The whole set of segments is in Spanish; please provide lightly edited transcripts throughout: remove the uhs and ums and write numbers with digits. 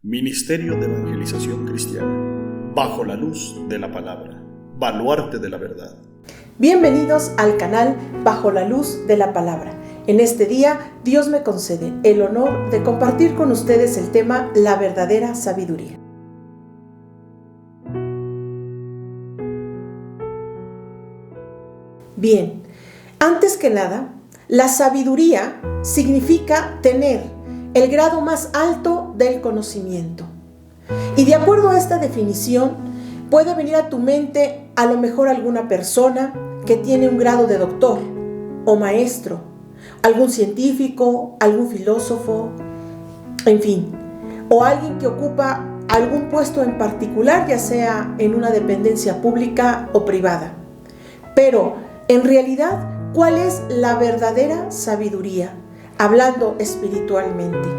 Ministerio de Evangelización Cristiana, bajo la luz de la palabra, baluarte de la verdad. Bienvenidos al canal Bajo la Luz de la Palabra. En este día, Dios me concede el honor de compartir con ustedes el tema La verdadera sabiduría. Bien, antes que nada, la sabiduría significa tener el grado más alto del conocimiento. Y de acuerdo a esta definición, puede venir a tu mente a lo mejor alguna persona que tiene un grado de doctor o maestro, algún científico, algún filósofo, en fin, o alguien que ocupa algún puesto en particular, ya sea en una dependencia pública o privada. Pero, en realidad, ¿cuál es la verdadera sabiduría? Hablando espiritualmente.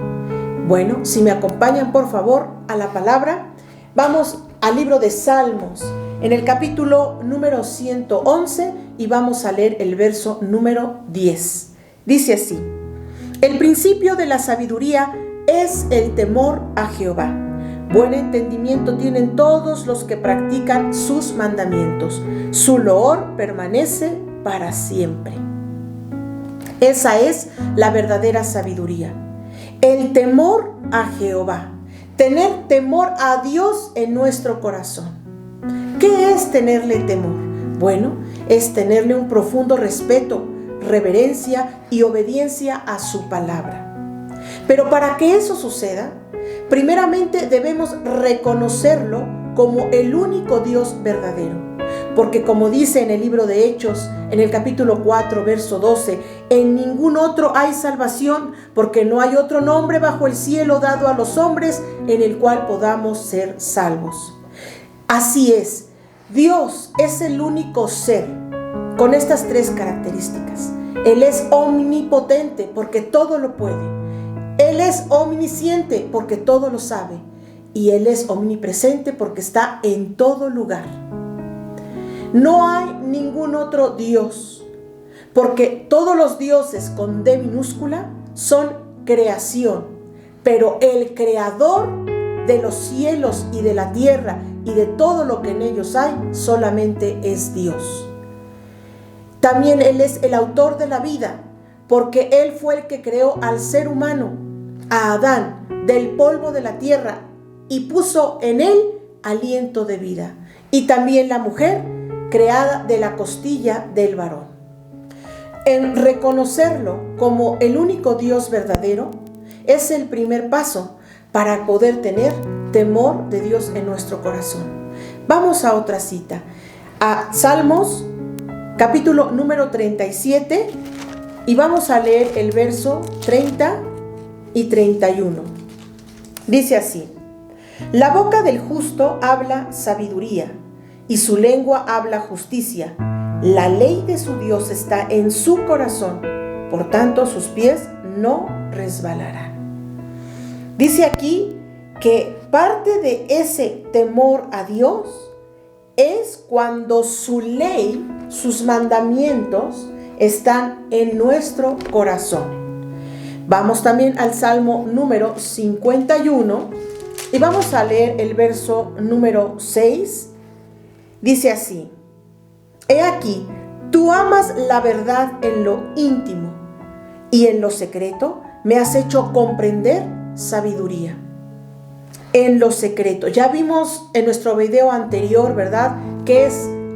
Bueno, si me acompañan por favor a la palabra, vamos al libro de Salmos, en el capítulo número 111 y vamos a leer el verso número 10. Dice así: el principio de la sabiduría es el temor a Jehová. Buen entendimiento tienen todos los que practican sus mandamientos. Su loor permanece para siempre. Esa es la verdadera sabiduría. El temor a Jehová. Tener temor a Dios en nuestro corazón. ¿Qué es tenerle temor? Bueno, es tenerle un profundo respeto, reverencia y obediencia a su palabra. Pero para que eso suceda, primeramente debemos reconocerlo como el único Dios verdadero. Porque como dice en el libro de Hechos, en el capítulo 4, verso 12, en ningún otro hay salvación, porque no hay otro nombre bajo el cielo dado a los hombres en el cual podamos ser salvos. Así es, Dios es el único ser con estas tres características. Él es omnipotente porque todo lo puede. Él es omnisciente porque todo lo sabe. Y Él es omnipresente porque está en todo lugar. No hay ningún otro Dios, porque todos los dioses con D minúscula son creación, pero el creador de los cielos y de la tierra y de todo lo que en ellos hay solamente es Dios. También Él es el autor de la vida, porque Él fue el que creó al ser humano, a Adán, del polvo de la tierra y puso en él aliento de vida. Y también la mujer, creada de la costilla del varón. En reconocerlo como el único Dios verdadero es el primer paso para poder tener temor de Dios en nuestro corazón. Vamos a otra cita, a Salmos, capítulo número 37, y vamos a leer el verso 30 y 31. Dice así: la boca del justo habla sabiduría, y su lengua habla justicia. La ley de su Dios está en su corazón, por tanto sus pies no resbalarán. Dice aquí que parte de ese temor a Dios es cuando su ley, sus mandamientos, están en nuestro corazón. Vamos también al Salmo número 51 y vamos a leer el verso número 6. Dice así: he aquí, tú amas la verdad en lo íntimo, y en lo secreto me has hecho comprender sabiduría. En lo secreto. Ya vimos en nuestro video anterior, ¿verdad?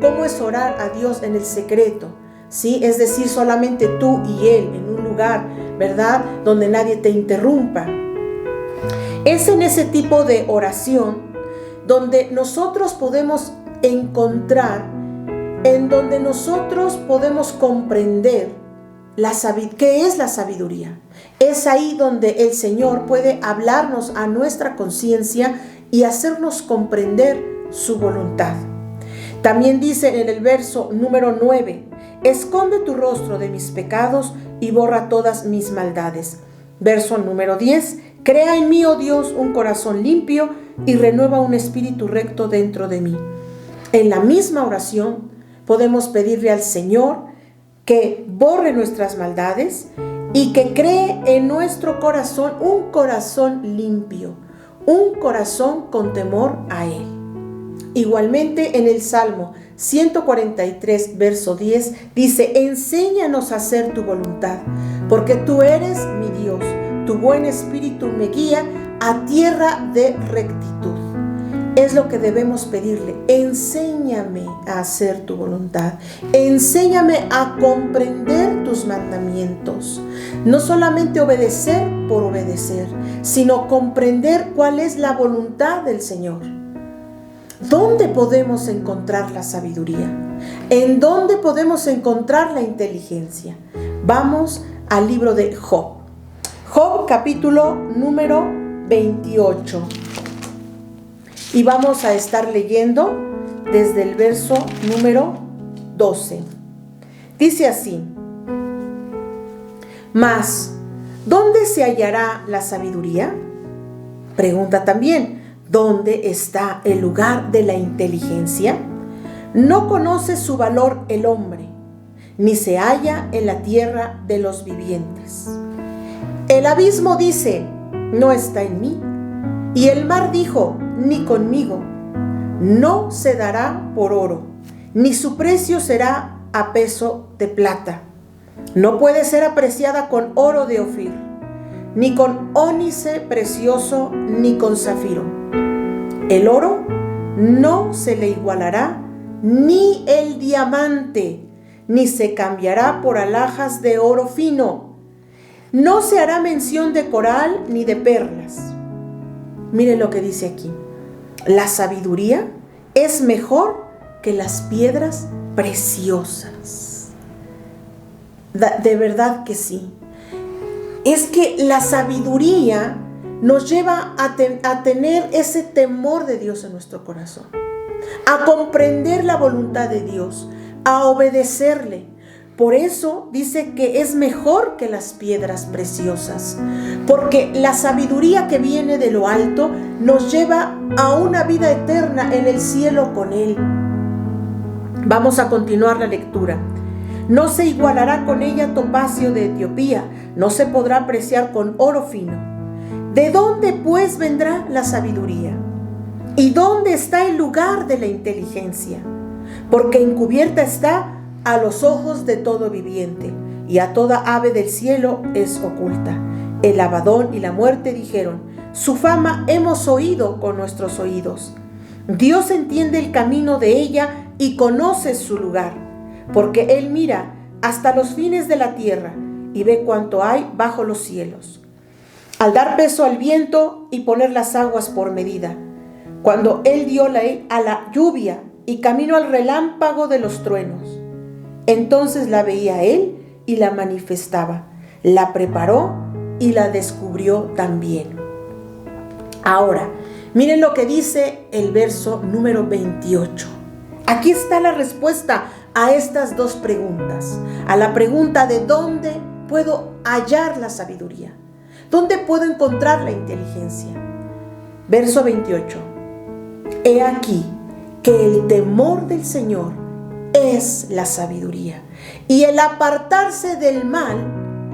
Cómo es orar a Dios en el secreto, ¿sí? Es decir, solamente tú y Él en un lugar, ¿verdad? Donde nadie te interrumpa. Es en ese tipo de oración donde nosotros podemos encontrar, en donde nosotros podemos comprender qué es la sabiduría. Es ahí donde el Señor puede hablarnos a nuestra conciencia y hacernos comprender su voluntad. También dice en el verso número 9: esconde tu rostro de mis pecados y borra todas mis maldades. Verso número 10: crea en mí, oh Dios, un corazón limpio y renueva un espíritu recto dentro de mí. En la misma oración podemos pedirle al Señor que borre nuestras maldades y que cree en nuestro corazón un corazón limpio, un corazón con temor a Él. Igualmente en el Salmo 143, verso 10, dice: enséñanos a hacer tu voluntad, porque tú eres mi Dios, tu buen espíritu me guía a tierra de rectitud. Es lo que debemos pedirle: enséñame a hacer tu voluntad, enséñame a comprender tus mandamientos. No solamente obedecer por obedecer, sino comprender cuál es la voluntad del Señor. ¿Dónde podemos encontrar la sabiduría? ¿En dónde podemos encontrar la inteligencia? Vamos al libro de Job. Job, capítulo número 28. Y vamos a estar leyendo desde el verso número 12. Dice así: mas, ¿dónde se hallará la sabiduría? Pregunta también: ¿dónde está el lugar de la inteligencia? No conoce su valor el hombre, ni se halla en la tierra de los vivientes. El abismo dice: no está en mí. Y el mar dijo: ni conmigo. No se dará por oro, ni su precio será a peso de plata. No puede ser apreciada con oro de Ofir, ni con ónice precioso, ni con zafiro. El oro no se le igualará, ni el diamante, ni se cambiará por alhajas de oro fino. No se hará mención de coral ni de perlas. Mire lo que dice aquí: la sabiduría es mejor que las piedras preciosas. De verdad que sí. Es que la sabiduría nos lleva a tener ese temor de Dios en nuestro corazón, a comprender la voluntad de Dios, a obedecerle. Por eso dice que es mejor que las piedras preciosas, porque la sabiduría que viene de lo alto nos lleva a una vida eterna en el cielo con Él. Vamos a continuar la lectura. No se igualará con ella topacio de Etiopía, no se podrá apreciar con oro fino. ¿De dónde pues vendrá la sabiduría? ¿Y dónde está el lugar de la inteligencia? Porque encubierta está a los ojos de todo viviente, y a toda ave del cielo es oculta. El Abadón y la muerte dijeron: su fama hemos oído con nuestros oídos. Dios entiende el camino de ella y conoce su lugar, porque Él mira hasta los fines de la tierra y ve cuánto hay bajo los cielos. Al dar peso al viento y poner las aguas por medida, cuando Él dio a la lluvia y camino al relámpago de los truenos, entonces la veía Él y la manifestaba, la preparó y la descubrió también. Ahora, miren lo que dice el verso número 28. Aquí está la respuesta a estas dos preguntas. A la pregunta de dónde puedo hallar la sabiduría, dónde puedo encontrar la inteligencia. Verso 28. He aquí que el temor del Señor es la sabiduría, y el apartarse del mal,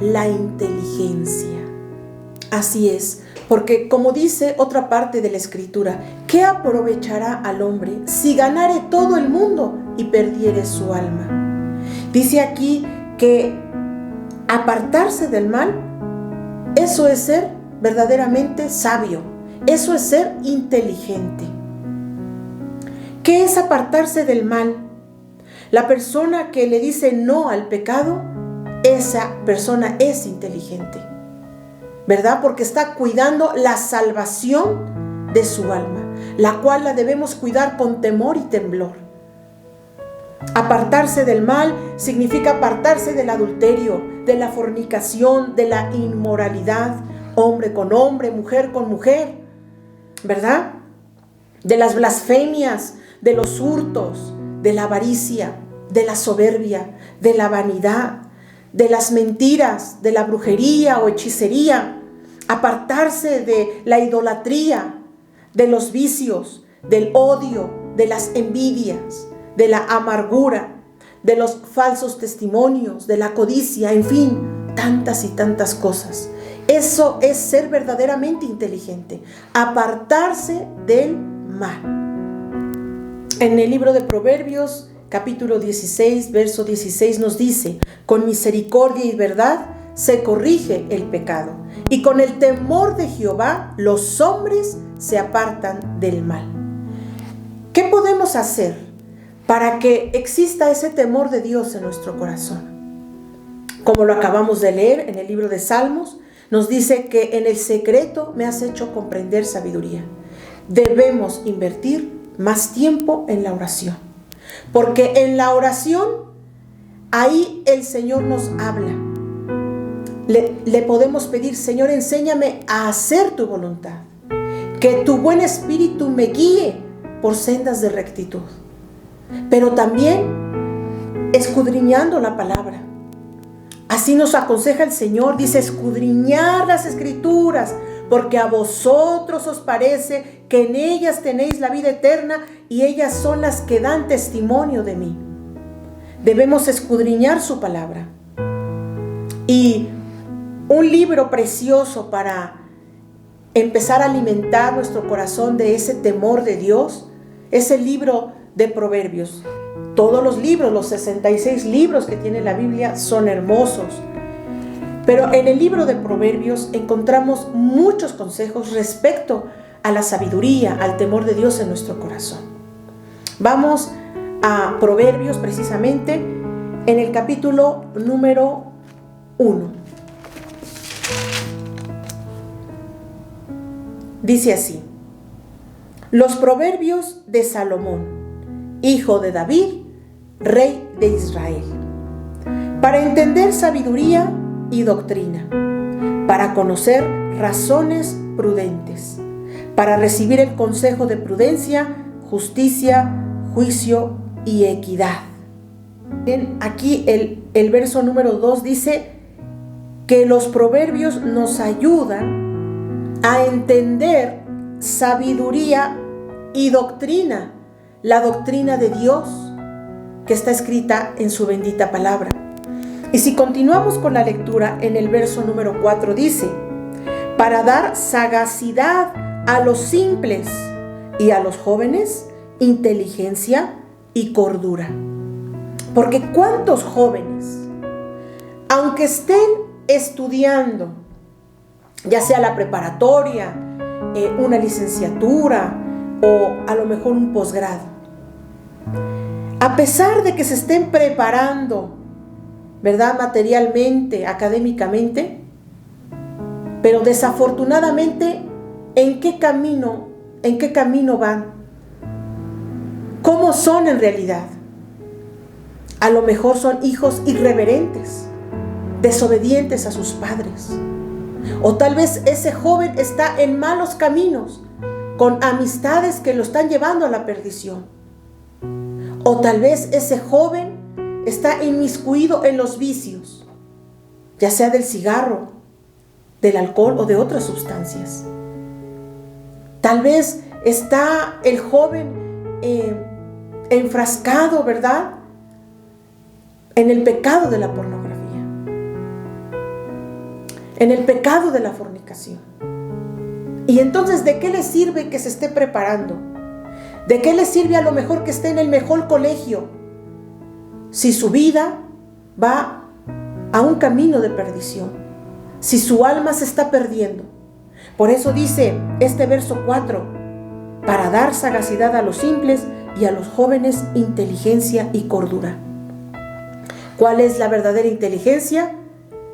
la inteligencia. Así es, porque como dice otra parte de la Escritura, ¿qué aprovechará al hombre si ganare todo el mundo y perdiere su alma? Dice aquí que apartarse del mal, eso es ser verdaderamente sabio, eso es ser inteligente. ¿Qué es apartarse del mal? La persona que le dice no al pecado, esa persona es inteligente, ¿verdad? Porque está cuidando la salvación de su alma, la cual la debemos cuidar con temor y temblor. Apartarse del mal significa apartarse del adulterio, de la fornicación, de la inmoralidad, hombre con hombre, mujer con mujer, ¿verdad? De las blasfemias, de los hurtos, de la avaricia, de la soberbia, de la vanidad, de las mentiras, de la brujería o hechicería. Apartarse de la idolatría, de los vicios, del odio, de las envidias, de la amargura, de los falsos testimonios, de la codicia, en fin, tantas y tantas cosas Eso es ser verdaderamente inteligente, apartarse del mal. En el libro de Proverbios, capítulo 16, verso 16 nos dice: con misericordia y verdad se corrige el pecado, y con el temor de Jehová los hombres se apartan del mal. ¿Qué podemos hacer para que exista ese temor de Dios en nuestro corazón? Como lo acabamos de leer en el libro de Salmos, nos dice que en el secreto me has hecho comprender sabiduría. Debemos invertir más tiempo en la oración, porque en la oración, ahí el Señor nos habla. Le podemos pedir: Señor, enséñame a hacer tu voluntad, que tu buen espíritu me guíe por sendas de rectitud. Pero también escudriñando la palabra. Así nos aconseja el Señor, dice: escudriñar las Escrituras, porque a vosotros os parece que en ellas tenéis la vida eterna, y ellas son las que dan testimonio de mí. Debemos escudriñar su palabra. Y un libro precioso para empezar a alimentar nuestro corazón de ese temor de Dios es el libro de Proverbios. Todos los libros, los 66 libros que tiene la Biblia, son hermosos. Pero en el libro de Proverbios encontramos muchos consejos respecto a la sabiduría, al temor de Dios en nuestro corazón. Vamos a Proverbios, precisamente en el capítulo número 1. Dice así: los proverbios de Salomón, hijo de David, rey de Israel, para entender sabiduría y doctrina, para conocer razones prudentes, para recibir el consejo de prudencia, justicia, juicio y equidad. Bien, aquí el verso número 2 dice que los proverbios nos ayudan a entender sabiduría y doctrina, la doctrina de Dios que está escrita en su bendita palabra. Y si continuamos con la lectura, en el verso número 4 dice: para dar sagacidad a los simples y a los jóvenes, inteligencia y cordura. Porque ¿cuántos jóvenes, aunque estén estudiando, ya sea la preparatoria, una licenciatura o a lo mejor un posgrado, a pesar de que se estén preparando, ¿verdad?, materialmente, académicamente, pero desafortunadamente, ¿en qué camino van? ¿Cómo son en realidad? A lo mejor son hijos irreverentes, desobedientes a sus padres. O tal vez ese joven está en malos caminos, con amistades que lo están llevando a la perdición. O tal vez ese joven está inmiscuido en los vicios, ya sea del cigarro, del alcohol o de otras sustancias. Tal vez está el joven enfrascado, ¿verdad?, en el pecado de la pornografía, en el pecado de la fornicación. Y entonces, ¿de qué le sirve que se esté preparando? ¿De qué le sirve a lo mejor que esté en el mejor colegio si su vida va a un camino de perdición? Si su alma se está perdiendo. Por eso dice este verso 4: para dar sagacidad a los simples y a los jóvenes, inteligencia y cordura. ¿Cuál es la verdadera inteligencia?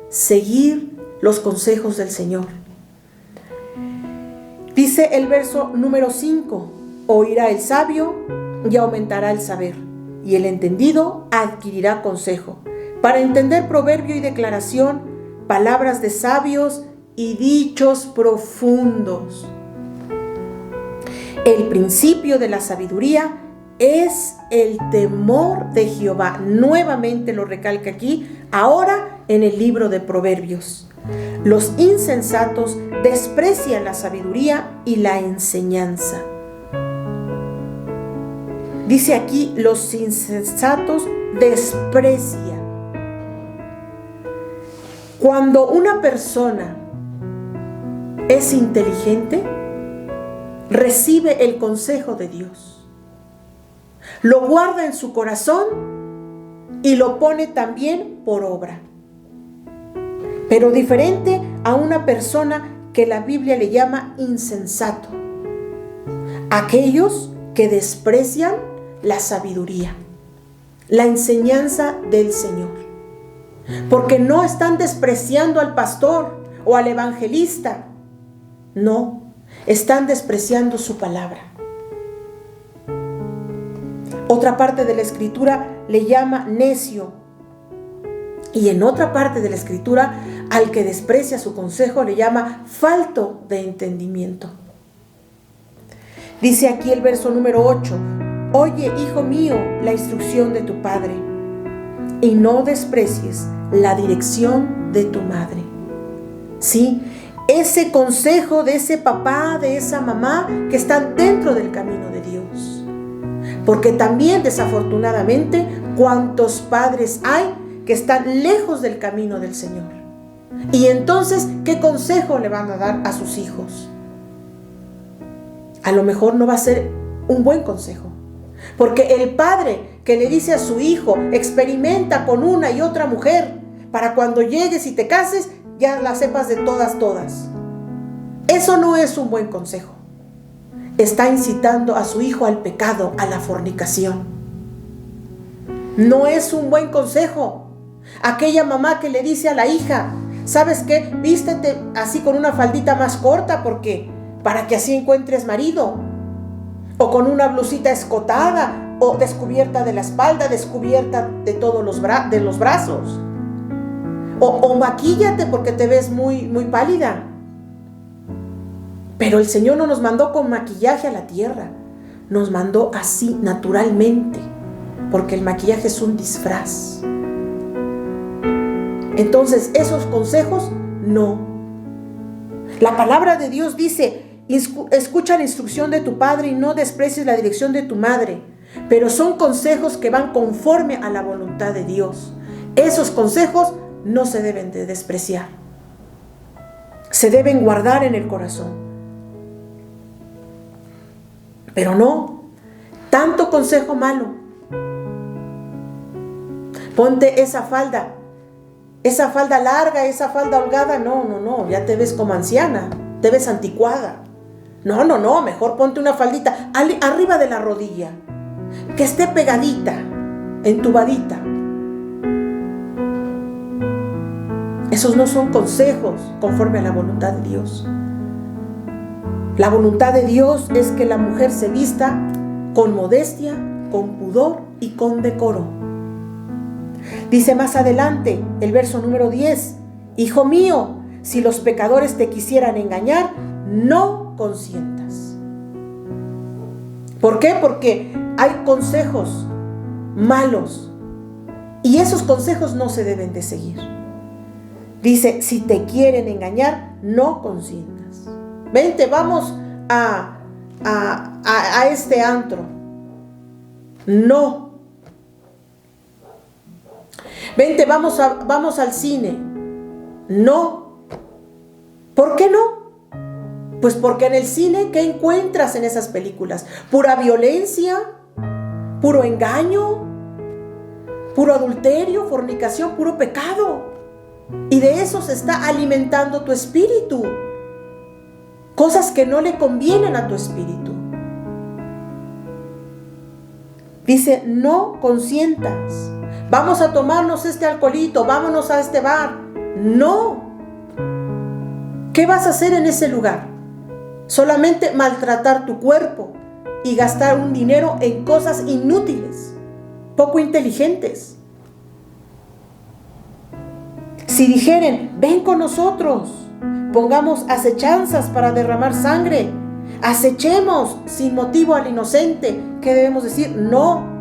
Seguir los consejos del Señor. Dice el verso número 5: oirá el sabio y aumentará el saber, y el entendido adquirirá consejo, para entender proverbio y declaración, palabras de sabios y dichos profundos. El principio de la sabiduría es el temor de Jehová. Nuevamente lo recalca aquí, ahora en el libro de Proverbios. Los insensatos desprecian la sabiduría y la enseñanza. Dice aquí, los insensatos desprecian. Cuando una persona es inteligente, recibe el consejo de Dios, lo guarda en su corazón y lo pone también por obra. Pero diferente a una persona que la Biblia le llama insensato, aquellos que desprecian la sabiduría, la enseñanza del Señor, porque no están despreciando al pastor o al evangelista, no, están despreciando su palabra. Otra parte de la Escritura le llama necio, y en otra parte de la Escritura al que desprecia su consejo le llama falto de entendimiento. Dice aquí el verso número 8: oye, hijo mío, la instrucción de tu padre, y no desprecies la dirección de tu madre. Sí, ese consejo de ese papá, de esa mamá que están dentro del camino de Dios. Porque también, desafortunadamente, cuántos padres hay que están lejos del camino del Señor. Y entonces, ¿qué consejo le van a dar a sus hijos? A lo mejor no va a ser un buen consejo. Porque el padre que le dice a su hijo, experimenta con una y otra mujer, para cuando llegues y te cases, ya la sepas de todas. Eso no es un buen consejo. Está incitando a su hijo al pecado, a la fornicación. No es un buen consejo. Aquella mamá que le dice a la hija, ¿sabes qué? Vístete así con una faldita más corta para que así encuentres marido. O con una blusita escotada, o descubierta de la espalda, descubierta de todos los brazos. O maquíllate porque te ves muy, muy pálida. Pero el Señor no nos mandó con maquillaje a la tierra. Nos mandó así, naturalmente. Porque el maquillaje es un disfraz. Entonces, esos consejos, no. La palabra de Dios dice: escucha la instrucción de tu padre y no desprecies la dirección de tu madre. Pero son consejos que van conforme a la voluntad de Dios. Esos consejos no se deben de despreciar. Se deben guardar en el corazón. Pero no, tanto consejo malo. Ponte esa falda larga, esa falda holgada. No, ya te ves como anciana, te ves anticuada. No, mejor ponte una faldita arriba de la rodilla, que esté pegadita, entubadita. Esos no son consejos conforme a la voluntad de Dios. La voluntad de Dios es que la mujer se vista con modestia, con pudor y con decoro. Dice más adelante, el verso número 10: hijo mío, si los pecadores te quisieran engañar, no consientas. ¿Por qué? Porque hay consejos malos y esos consejos no se deben de seguir. Dice, si te quieren engañar, no consientas. Vente, vamos a este antro. No. Vente, vamos al cine. No. ¿Por qué no? Pues porque en el cine, ¿qué encuentras en esas películas? Pura violencia, puro engaño, puro adulterio, fornicación, puro pecado. Y de eso se está alimentando tu espíritu. Cosas que no le convienen a tu espíritu. Dice, no consientas. Vamos a tomarnos este alcoholito, vámonos a este bar. No. ¿Qué vas a hacer en ese lugar? Solamente maltratar tu cuerpo y gastar un dinero en cosas inútiles, poco inteligentes. Si dijeren, ven con nosotros, pongamos acechanzas para derramar sangre, acechemos sin motivo al inocente, ¿qué debemos decir? No.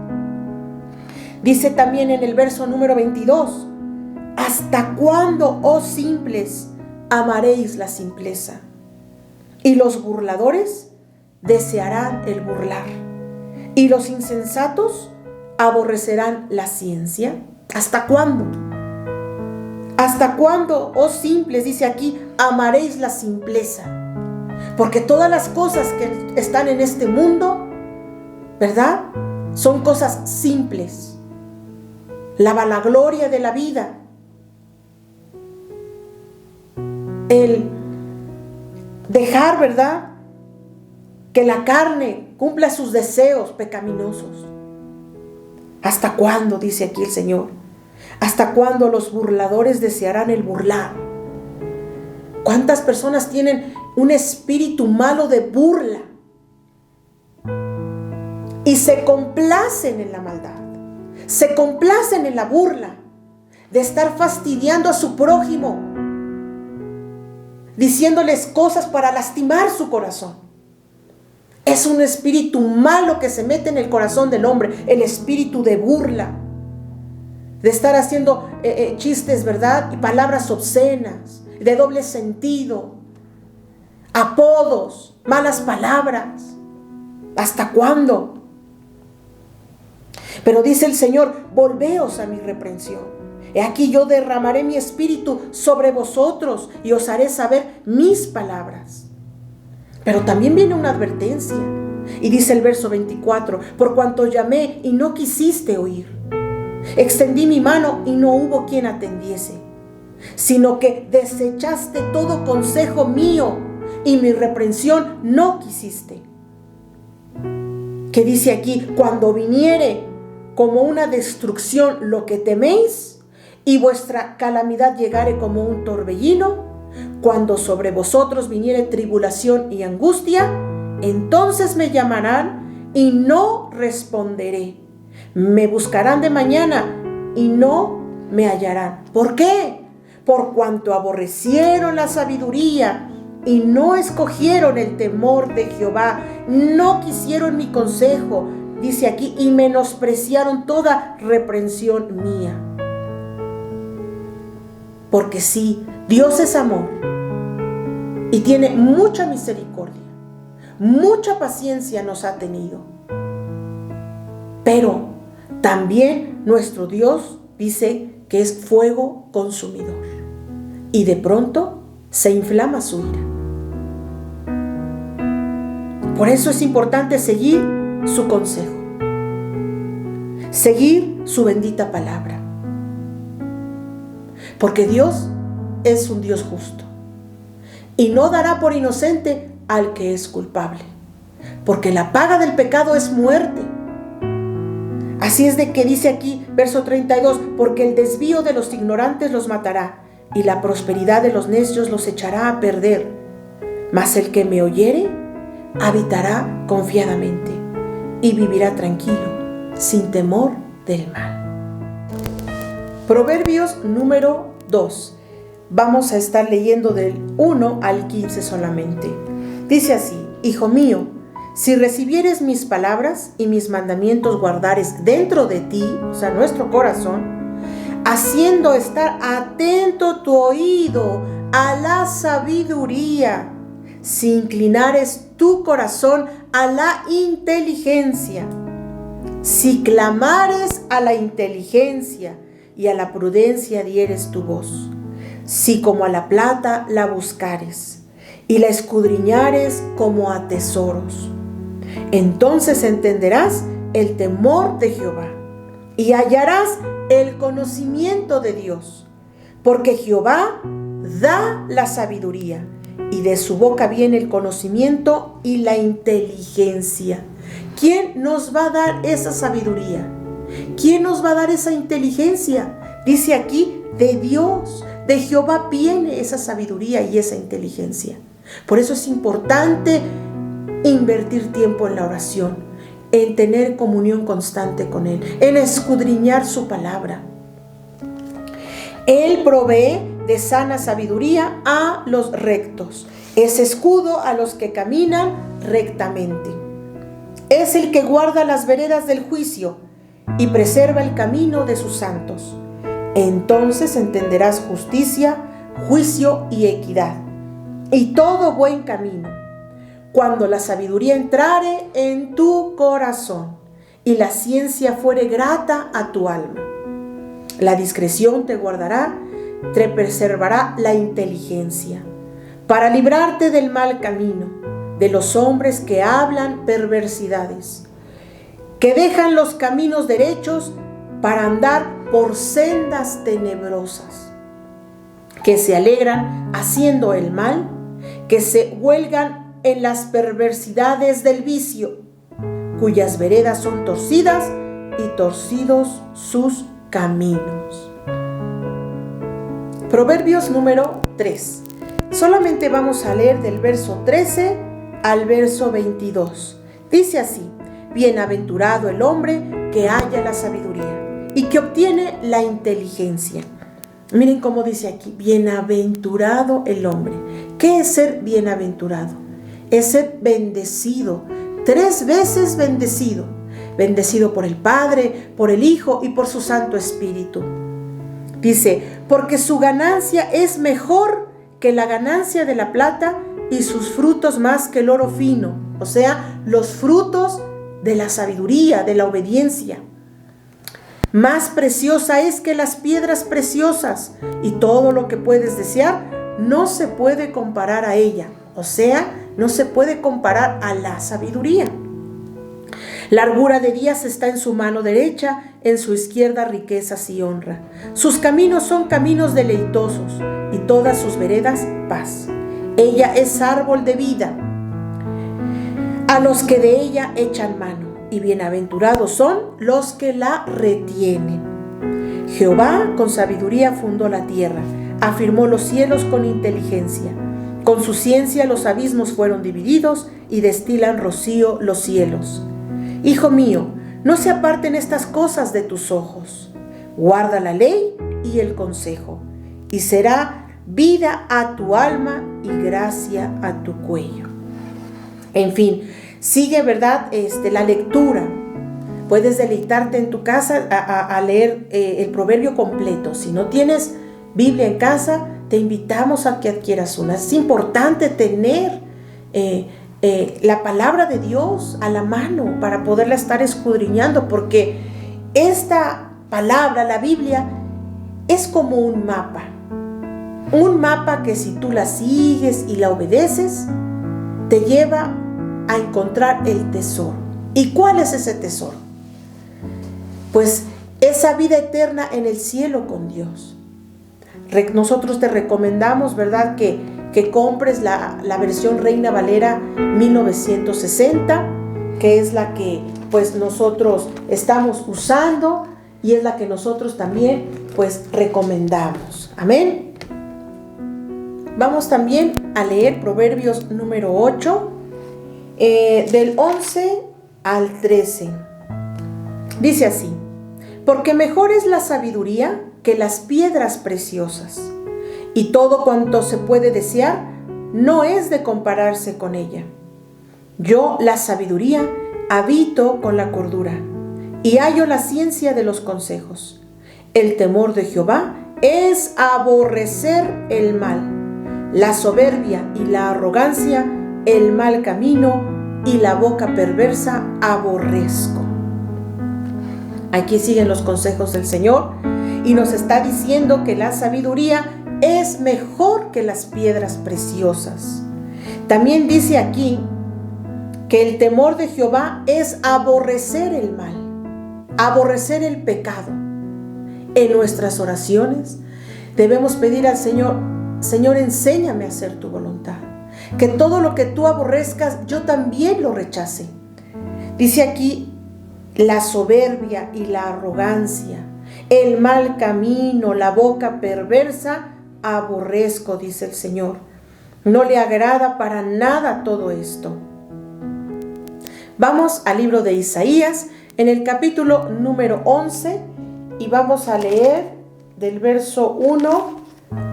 Dice también en el verso número 22, ¿hasta cuándo, oh simples, amaréis la simpleza? Y los burladores desearán el burlar, y los insensatos aborrecerán la ciencia. ¿Hasta cuándo? ¿Hasta cuándo, oh simples, dice aquí, amaréis la simpleza? Porque todas las cosas que están en este mundo, ¿verdad?, son cosas simples. La vanagloria de la vida, el dejar, ¿verdad?, que la carne cumpla sus deseos pecaminosos. ¿Hasta cuándo?, dice aquí el Señor. ¿Hasta cuándo los burladores desearán el burlar? ¿Cuántas personas tienen un espíritu malo de burla y se complacen en la maldad? Se complacen en la burla, de estar fastidiando a su prójimo, diciéndoles cosas para lastimar su corazón. Es un espíritu malo que se mete en el corazón del hombre, el espíritu de burla, de estar haciendo chistes, ¿verdad?, y palabras obscenas, de doble sentido, apodos, malas palabras. ¿Hasta cuándo? Pero dice el Señor: volveos a mi reprensión. He aquí yo derramaré mi espíritu sobre vosotros y os haré saber mis palabras. Pero también viene una advertencia. Y dice el verso 24: por cuanto llamé y no quisiste oír, extendí mi mano y no hubo quien atendiese, sino que desechaste todo consejo mío y mi reprensión no quisiste. Que dice aquí: cuando viniere como una destrucción lo que teméis, y vuestra calamidad llegare como un torbellino, cuando sobre vosotros viniere tribulación y angustia, entonces me llamarán y no responderé. Me buscarán de mañana y no me hallarán. ¿Por qué? Por cuanto aborrecieron la sabiduría y no escogieron el temor de Jehová, no quisieron mi consejo, dice aquí, y menospreciaron toda reprensión mía. Porque sí, Dios es amor y tiene mucha misericordia, mucha paciencia nos ha tenido. Pero también nuestro Dios dice que es fuego consumidor y de pronto se inflama su ira. Por eso es importante seguir su consejo, seguir su bendita palabra. Porque Dios es un Dios justo y no dará por inocente al que es culpable, porque la paga del pecado es muerte. Así es de que dice aquí, verso 32, porque el desvío de los ignorantes los matará y la prosperidad de los necios los echará a perder. Mas el que me oyere habitará confiadamente y vivirá tranquilo, sin temor del mal. Proverbios número 2. Vamos a estar leyendo del 1 al 15 solamente. Dice así: hijo mío, si recibieres mis palabras y mis mandamientos guardares dentro de ti, o sea, nuestro corazón, haciendo estar atento tu oído a la sabiduría, si inclinares tu corazón a la inteligencia, si clamares a la inteligencia y a la prudencia dieres tu voz, si como a la plata la buscares y la escudriñares como a tesoros, entonces entenderás el temor de Jehová y hallarás el conocimiento de Dios, porque Jehová da la sabiduría y de su boca viene el conocimiento y la inteligencia. ¿Quién nos va a dar esa sabiduría? ¿Quién nos va a dar esa inteligencia? Dice aquí, de Dios, de Jehová viene esa sabiduría y esa inteligencia. Por eso es importante invertir tiempo en la oración, en tener comunión constante con Él, en escudriñar su palabra. Él provee de sana sabiduría a los rectos, es escudo a los que caminan rectamente. Es el que guarda las veredas del juicio y preserva el camino de sus santos. Entonces entenderás justicia, juicio y equidad, y todo buen camino, cuando la sabiduría entrare en tu corazón y la ciencia fuere grata a tu alma. La discreción te guardará te preservará la inteligencia, para librarte del mal camino, de los hombres que hablan perversidades, que dejan los caminos derechos para andar por sendas tenebrosas, que se alegran haciendo el mal, que se huelgan en las perversidades del vicio, cuyas veredas son torcidas y torcidos sus caminos. Proverbios número 3. Solamente vamos a leer del verso 13 al verso 22. Dice así: bienaventurado el hombre que halla la sabiduría y que obtiene la inteligencia. Miren cómo dice aquí, bienaventurado el hombre. ¿Qué es ser bienaventurado? Es ser bendecido, 3 veces bendecido. Bendecido por el Padre, por el Hijo y por su Santo Espíritu. Dice, porque su ganancia es mejor que la ganancia de la plata y sus frutos más que el oro fino. O sea, los frutos de la sabiduría, de la obediencia. Más preciosa es que las piedras preciosas, y todo lo que puedes desear no se puede comparar a ella. O sea, no se puede comparar a la sabiduría. Largura de días está en su mano derecha, en su izquierda riquezas y honra. Sus caminos son caminos deleitosos, y todas sus veredas paz. Ella es árbol de vida a los que de ella echan mano, y bienaventurados son los que la retienen. Jehová con sabiduría fundó la tierra, afirmó los cielos con inteligencia. Con su ciencia los abismos fueron divididos y destilan rocío los cielos. Hijo mío, no se aparten estas cosas de tus ojos. Guarda la ley y el consejo, y será vida a tu alma y gracia a tu cuello. En fin, sigue, ¿verdad? La lectura. Puedes deleitarte en tu casa a leer el proverbio completo. Si no tienes Biblia en casa, te invitamos a que adquieras una. Es importante tener la palabra de Dios a la mano para poderla estar escudriñando, porque esta palabra, la Biblia, es como un mapa que si tú la sigues y la obedeces, te lleva a encontrar el tesoro. ¿Y cuál es ese tesoro? Pues esa vida eterna en el cielo con Dios. Nosotros te recomendamos, ¿verdad?, que compres la versión Reina Valera 1960, que es la que pues nosotros estamos usando y es la que nosotros también pues recomendamos. Amén. Vamos también a leer Proverbios número 8, del 11 al 13. Dice así: porque mejor es la sabiduría que las piedras preciosas, y todo cuanto se puede desear no es de compararse con ella. Yo, la sabiduría, habito con la cordura, y hallo la ciencia de los consejos. El temor de Jehová es aborrecer el mal, la soberbia y la arrogancia, el mal camino y la boca perversa aborrezco. Aquí siguen los consejos del Señor y nos está diciendo que la sabiduría es mejor que las piedras preciosas. También dice aquí que el temor de Jehová es aborrecer el mal, aborrecer el pecado. En nuestras oraciones debemos pedir al Señor: Señor, enséñame a hacer tu voluntad. Que todo lo que tú aborrezcas, yo también lo rechace. Dice aquí, la soberbia y la arrogancia, el mal camino, la boca perversa, aborrezco, dice el Señor. No le agrada para nada todo esto. Vamos al libro de Isaías, en el capítulo número 11, y vamos a leer del verso 1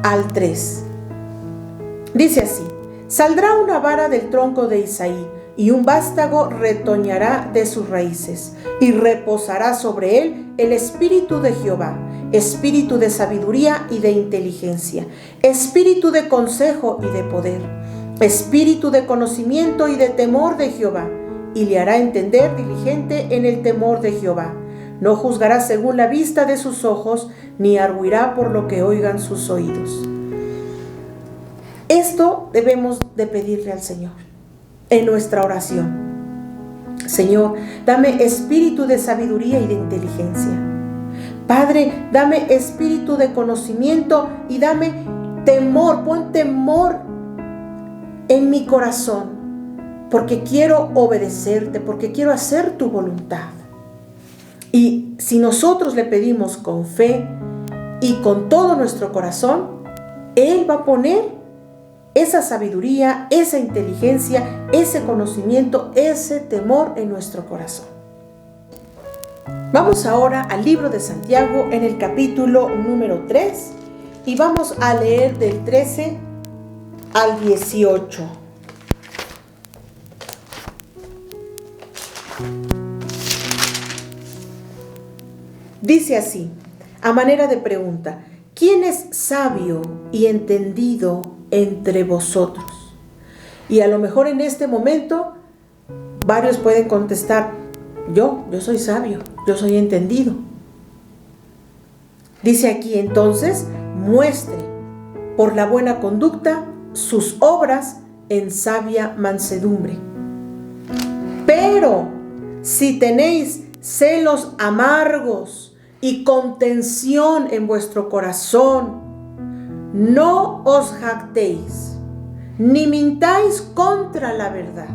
al 3. Dice así: saldrá una vara del tronco de Isaí, y un vástago retoñará de sus raíces, y reposará sobre él el espíritu de Jehová, espíritu de sabiduría y de inteligencia, espíritu de consejo y de poder, espíritu de conocimiento y de temor de Jehová, y le hará entender diligente en el temor de Jehová. No juzgará según la vista de sus ojos, ni argüirá por lo que oigan sus oídos. Esto debemos de pedirle al Señor en nuestra oración. Señor, dame espíritu de sabiduría y de inteligencia. Padre, dame espíritu de conocimiento y dame temor, pon temor en mi corazón, porque quiero obedecerte, porque quiero hacer tu voluntad. Y si nosotros le pedimos con fe y con todo nuestro corazón, Él va a poner esa sabiduría, esa inteligencia, ese conocimiento, ese temor en nuestro corazón. Vamos ahora al libro de Santiago en el capítulo número 3 y vamos a leer del 13 al 18. Dice así, a manera de pregunta: ¿quién es sabio y entendido entre vosotros? Y a lo mejor en este momento varios pueden contestar: yo soy sabio, yo soy entendido. Dice aquí entonces: muestre por la buena conducta sus obras en sabia mansedumbre. Pero si tenéis celos amargos y contención en vuestro corazón, no os jactéis, ni mintáis contra la verdad,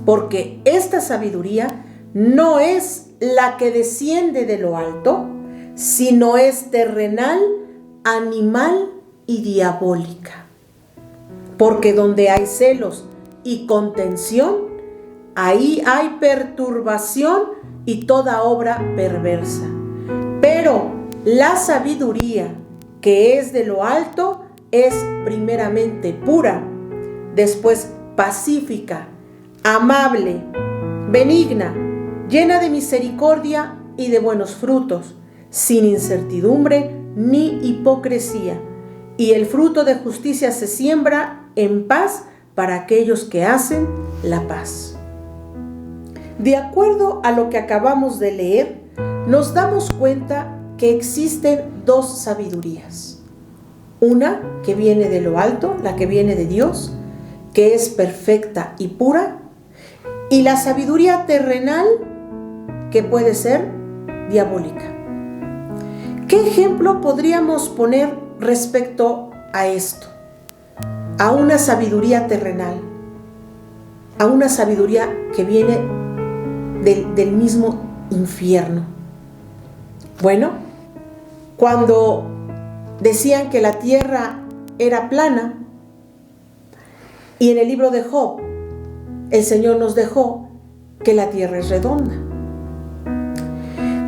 porque esta sabiduría no es la que desciende de lo alto, sino es terrenal, animal y diabólica. Porque donde hay celos y contención, ahí hay perturbación y toda obra perversa. Pero la sabiduría que es de lo alto es primeramente pura, después pacífica, amable, benigna, llena de misericordia y de buenos frutos, sin incertidumbre ni hipocresía. Y el fruto de justicia se siembra en paz para aquellos que hacen la paz. De acuerdo a lo que acabamos de leer, nos damos cuenta que existen dos sabidurías. Una que viene de lo alto, la que viene de Dios, que es perfecta y pura, y la sabiduría terrenal, que puede ser diabólica. ¿Qué ejemplo podríamos poner respecto a esto? A una sabiduría terrenal, a una sabiduría que viene del mismo infierno. Bueno, cuando decían que la tierra era plana, y en el libro de Job, el Señor nos dejó que la tierra es redonda.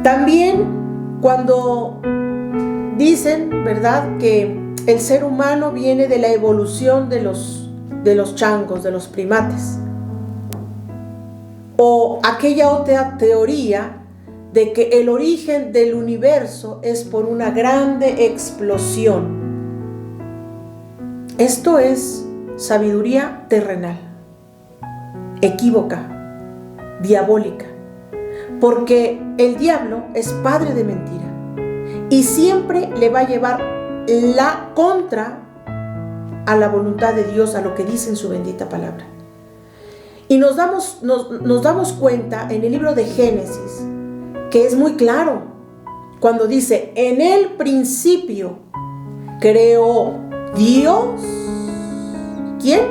También cuando dicen, ¿verdad?, que el ser humano viene de la evolución de los changos, de los primates. O aquella otra teoría de que el origen del universo es por una grande explosión. Esto es sabiduría terrenal, equívoca, diabólica, porque el diablo es padre de mentira y siempre le va a llevar la contra a la voluntad de Dios, a lo que dice en su bendita palabra. Y nos damos cuenta en el libro de Génesis que es muy claro cuando dice: en el principio creó Dios. ¿Quién?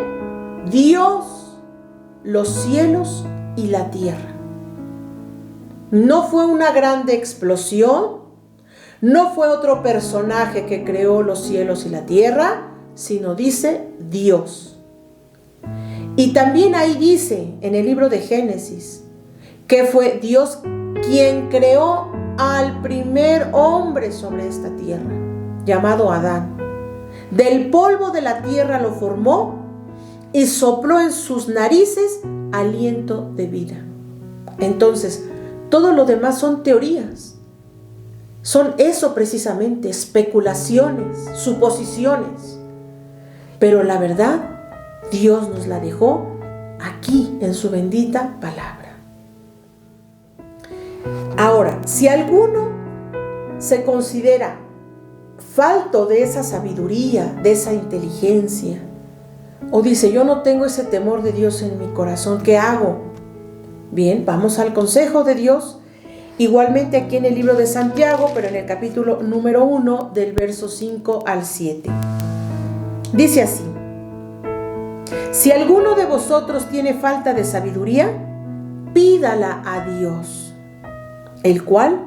Dios, los cielos y la tierra. No fue una grande explosión, no fue otro personaje que creó los cielos y la tierra, sino dice Dios. Y también ahí dice en el libro de Génesis que fue Dios quien creó al primer hombre sobre esta tierra, llamado Adán. Del polvo de la tierra lo formó y sopló en sus narices aliento de vida. Entonces, todo lo demás son teorías. Son eso precisamente, especulaciones, suposiciones. Pero la verdad, Dios nos la dejó aquí en su bendita palabra. Ahora, si alguno se considera falto de esa sabiduría, de esa inteligencia, o dice, yo no tengo ese temor de Dios en mi corazón, ¿qué hago? Bien, vamos al consejo de Dios, igualmente aquí en el libro de Santiago, pero en el capítulo número 1, del verso 5 al 7. Dice así: si alguno de vosotros tiene falta de sabiduría, pídala a Dios, el cual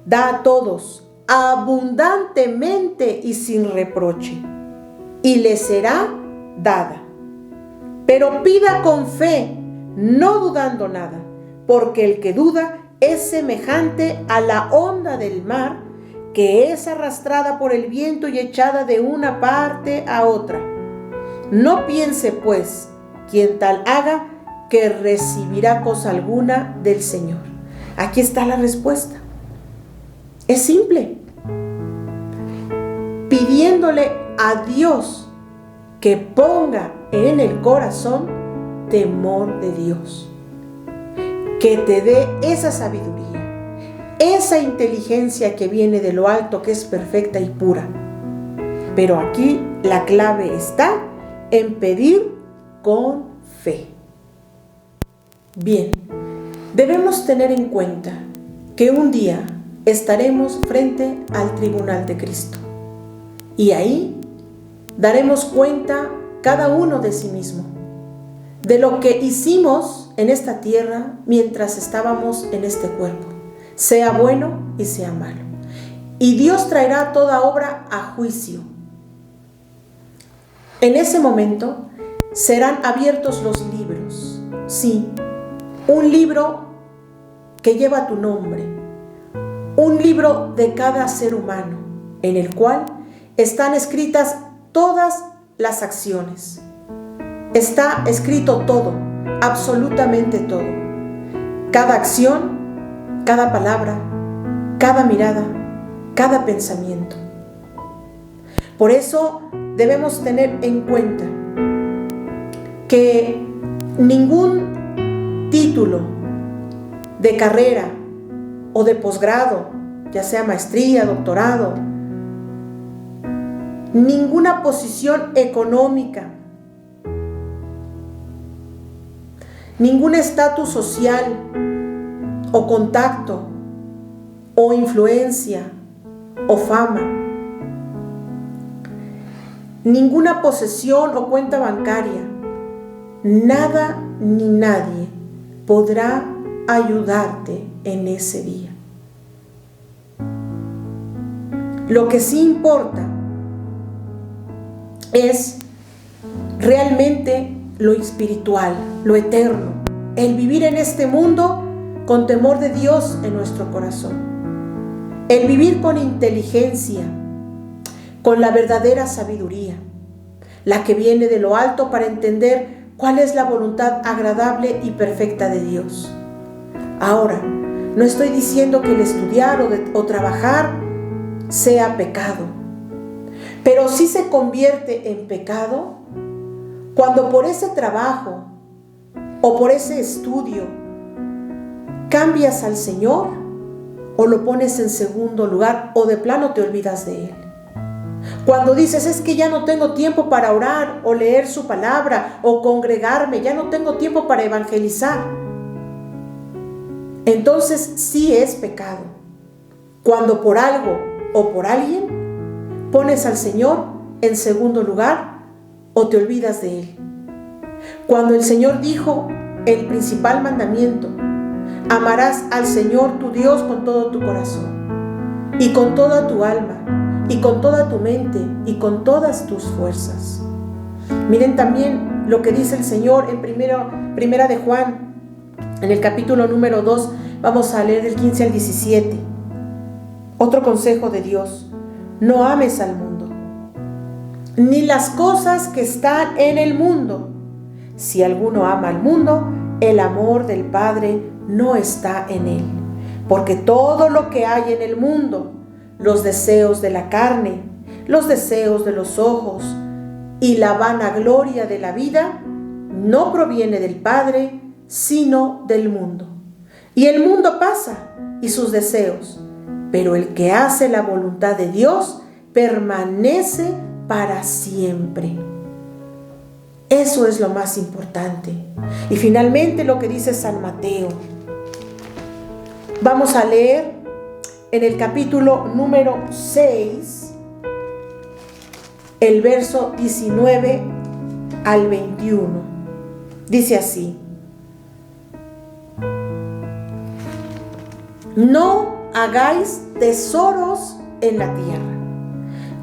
da a todos abundantemente y sin reproche, y le será dada. Pero pida con fe, no dudando nada, porque el que duda es semejante a la onda del mar, que es arrastrada por el viento y echada de una parte a otra. No piense, pues, quien tal haga, que recibirá cosa alguna del Señor. Aquí está la respuesta. Es simple. Pidiéndole a Dios que ponga en el corazón temor de Dios. Que te dé esa sabiduría, esa inteligencia que viene de lo alto, que es perfecta y pura. Pero aquí la clave está en pedir con fe. Bien, debemos tener en cuenta que un día estaremos frente al tribunal de Cristo. Y ahí daremos cuenta cada uno de sí mismo, de lo que hicimos en esta tierra mientras estábamos en este cuerpo, sea bueno y sea malo. Y Dios traerá toda obra a juicio. En ese momento serán abiertos los libros. Sí, un libro que lleva tu nombre, un libro de cada ser humano, en el cual están escritas todas las acciones. Está escrito todo, absolutamente todo. Cada acción, cada palabra, cada mirada, cada pensamiento. Por eso debemos tener en cuenta que ningún título de carrera o de posgrado, ya sea maestría, doctorado, ninguna posición económica, ningún estatus social o contacto o influencia o fama, ninguna posesión o cuenta bancaria, nada ni nadie podrá ayudarte en ese día. Lo que sí importa es realmente lo espiritual, lo eterno, el vivir en este mundo con temor de Dios en nuestro corazón, el vivir con inteligencia, con la verdadera sabiduría, la que viene de lo alto para entender cuál es la voluntad agradable y perfecta de Dios. Ahora, no estoy diciendo que el estudiar o trabajar sea pecado, pero sí se convierte en pecado cuando por ese trabajo o por ese estudio cambias al Señor o lo pones en segundo lugar o de plano te olvidas de Él. Cuando dices, es que ya no tengo tiempo para orar o leer su palabra o congregarme, ya no tengo tiempo para evangelizar. Entonces sí es pecado. Cuando por algo o por alguien pones al Señor en segundo lugar o te olvidas de Él. Cuando el Señor dijo el principal mandamiento, amarás al Señor tu Dios con todo tu corazón y con toda tu alma y con toda tu mente y con todas tus fuerzas. Miren también lo que dice el Señor en primera de Juan, en el capítulo número 2, vamos a leer del 15 al 17. Otro consejo de Dios: no ames al mundo, ni las cosas que están en el mundo. Si alguno ama al mundo, el amor del Padre no está en él. Porque todo lo que hay en el mundo, los deseos de la carne, los deseos de los ojos y la vanagloria de la vida, no proviene del Padre, sino del mundo. Y el mundo pasa y sus deseos, pero el que hace la voluntad de Dios permanece para siempre. Eso es lo más importante. Y finalmente lo que dice San Mateo. Vamos a leer en el capítulo número 6, el verso 19 al 21. Dice así: no hagáis tesoros en la tierra,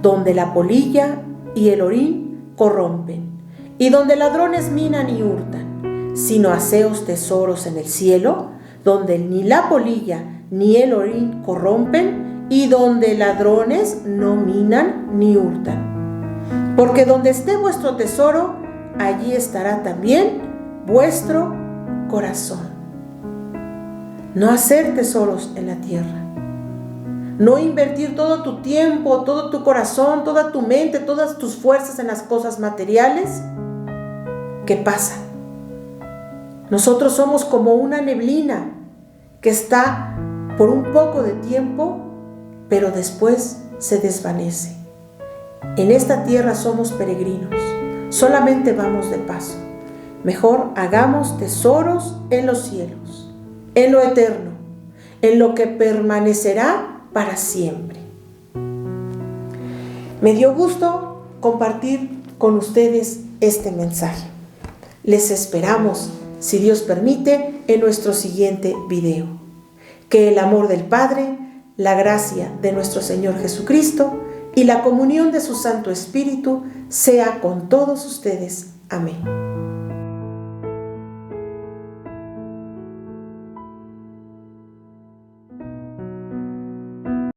donde la polilla y el orín corrompen, y donde ladrones minan y hurtan, sino haceos tesoros en el cielo, donde ni la polilla ni el orín corrompen, y donde ladrones no minan ni hurtan. Porque donde esté vuestro tesoro, allí estará también vuestro corazón. No hacer tesoros en la tierra. No invertir todo tu tiempo, todo tu corazón, toda tu mente, todas tus fuerzas en las cosas materiales que pasan. Nosotros somos como una neblina que está por un poco de tiempo, pero después se desvanece. En esta tierra somos peregrinos, solamente vamos de paso. Mejor hagamos tesoros en los cielos, en lo eterno, en lo que permanecerá para siempre. Me dio gusto compartir con ustedes este mensaje. Les esperamos, si Dios permite, en nuestro siguiente video. Que el amor del Padre, la gracia de nuestro Señor Jesucristo y la comunión de su Santo Espíritu sea con todos ustedes. Amén.